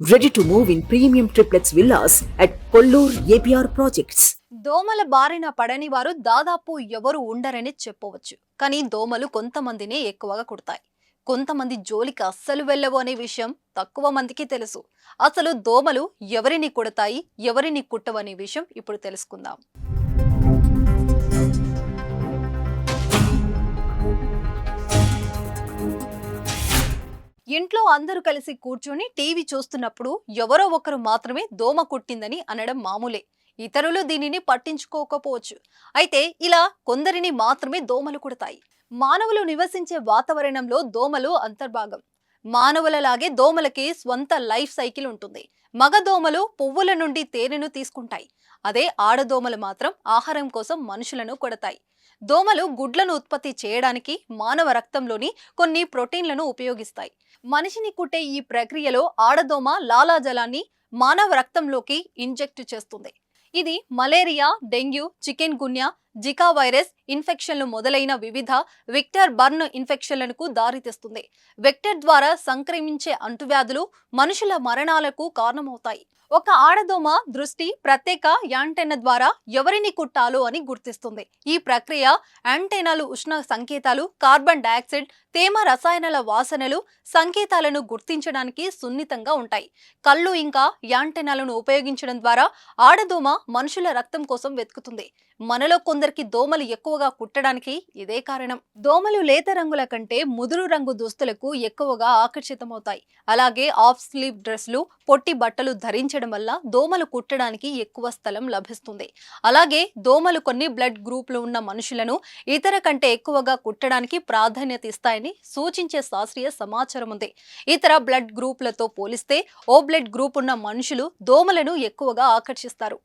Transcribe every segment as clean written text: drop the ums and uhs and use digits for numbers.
Ready to move in premium triplex villas at Kollur APR Projects. దోమల బారిన పడని వారు దాదాపు ఎవరు ఉండరని చెప్పవచ్చు. కానీ దోమలు కొంతమందినే ఎక్కువగా కుడతాయి. కొంతమంది జోలికి అస్సలు వెళ్ళవు అనే విషయం తక్కువ మందికి తెలుసు. అసలు దోమలు ఎవరిని కుడతాయి, ఎవరిని కుట్టవనే విషయం ఇప్పుడు తెలుసుకుందాం. ఇంట్లో అందరూ కలిసి కూర్చొని టీవీ చూస్తున్నప్పుడు ఎవరో ఒకరు మాత్రమే దోమ కుట్టిందని అనడం మామూలే. ఇతరులు దీనిని పట్టించుకోకపోవచ్చు. అయితే ఇలా కొందరిని మాత్రమే దోమలు కుడతాయి. మానవులు నివసించే వాతావరణంలో దోమలు అంతర్భాగం. మానవులలాగే దోమలకి స్వంత లైఫ్ సైకిల్ ఉంటుంది. మగ దోమలు పువ్వుల నుండి తేనెను తీసుకుంటాయి. అదే ఆడదోమలు మాత్రం ఆహారం కోసం మనుషులను కొడతాయి. దోమలు గుడ్లను ఉత్పత్తి చేయడానికి మానవ రక్తంలోని కొన్ని ప్రోటీన్లను ఉపయోగిస్తాయి. మనిషిని కుట్టే ఈ ప్రక్రియలో ఆడదోమ లాలాజలాన్ని మానవ రక్తంలోకి ఇంజెక్ట్ చేస్తుంది. ఇది malaria, dengue, chikungunya, Zika virus ఇన్ఫెక్షన్లు మొదలైన వివిధ వెక్టర్ బర్న్ ఇన్ఫెక్షన్లకు దారితీస్తుంది. వెక్టర్ ద్వారా సంక్రమించే అంటువ్యాధులు మనుషుల మరణాలకు కారణమవుతాయి. ఒక ఆడదోమ దృష్టి ప్రత్యేక యాంటెన్నా ద్వారా ఎవరిని కుట్టాలో అని గుర్తిస్తుంది. ఈ ప్రక్రియ యాంటెనాలు ఉష్ణ సంకేతాలు, కార్బన్ డయాక్సైడ్, తేమ, రసాయనాల వాసనలు సంకేతాలను గుర్తించడానికి సున్నితంగా ఉంటాయి. కళ్ళు ఇంకా యాంటెనాలను ఉపయోగించడం ద్వారా ఆడదోమ మనుషుల రక్తం కోసం వెతుకుతుంది. మనలో కొందరికి దోమలు ఎక్కువగా కుట్టడానికి ఇదే కారణం. దోమలు లేత రంగుల కంటే ముదురు రంగు దుస్తులకు ఎక్కువగా ఆకర్షితమవుతాయి. అలాగే ఆఫ్ స్లీవ్ డ్రెస్లు, పొట్టి బట్టలు ధరించడం వల్ల దోమలు కుట్టడానికి ఎక్కువ స్థలం లభిస్తుంది. అలాగే దోమలు కొన్ని బ్లడ్ గ్రూపులు ఉన్న మనుషులను ఇతర కంటే ఎక్కువగా కుట్టడానికి ప్రాధాన్యత ఇస్తాయని సూచించే శాస్త్రీయ సమాచారం ఉంది. ఇతర బ్లడ్ గ్రూపులతో పోలిస్తే ఓ బ్లడ్ గ్రూప్ ఉన్న మనుషులు దోమలను ఎక్కువగా ఆకర్షిస్తారు.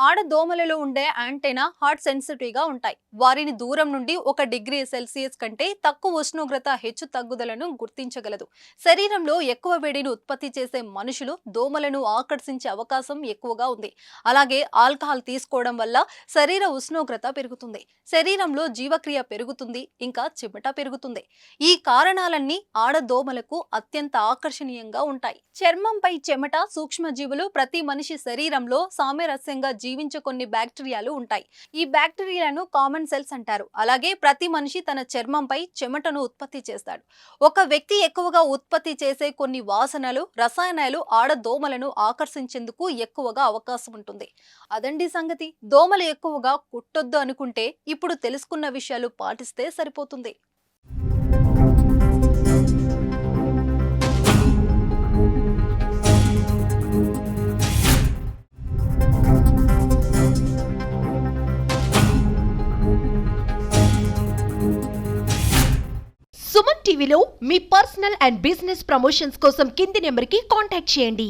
ఆడదోమలలో ఉండే యాంటెనా హాట్ సెన్సిటివ్ గా ఉంటాయి. వారిని దూరం నుండి 1 డిగ్రీ సెల్సియస్ కంటే తక్కువ ఉష్ణోగ్రత హెచ్చు తగ్గుదలను గుర్తించగలదు. శరీరంలో ఎక్కువ వేడిని ఉత్పత్తి చేసే మనుషులు దోమలను ఆకర్షించే అవకాశం ఎక్కువగా ఉంది. అలాగే ఆల్కహాల్ తీసుకోవడం వల్ల శరీర ఉష్ణోగ్రత పెరుగుతుంది. శరీరంలో జీవక్రియ పెరుగుతుంది, ఇంకా చెమట పెరుగుతుంది. ఈ కారణాలన్నీ ఆడదోమలకు అత్యంత ఆకర్షణీయంగా ఉంటాయి. చర్మంపై చెమట, సూక్ష్మజీవులు ప్రతి మనిషి శరీరంలో సామరస్యంగా జీవించే కొన్ని బ్యాక్టీరియాలు ఉంటాయి. ఈ బ్యాక్టీరియాలను కామన్ సెల్స్ అంటారు. అలాగే ప్రతి మనిషి తన చర్మంపై చెమటను ఉత్పత్తి చేస్తాడు. ఒక వ్యక్తి ఎక్కువగా ఉత్పత్తి చేసే కొన్ని వాసనలు, రసాయనాలు ఆడదోమలను ఆకర్షించేందుకు ఎక్కువగా అవకాశం ఉంటుంది. అదండి సంగతి. దోమలు ఎక్కువగా కుట్టొద్దు అనుకుంటే ఇప్పుడు తెలుసుకున్న విషయాలు పాటిస్తే సరిపోతుంది. సుమన్ టీవీలో మీ పర్సనల్ అండ్ బిజినెస్ ప్రమోషన్స్ కోసం కింది నెంబర్కి కాంటాక్ట్ చేయండి.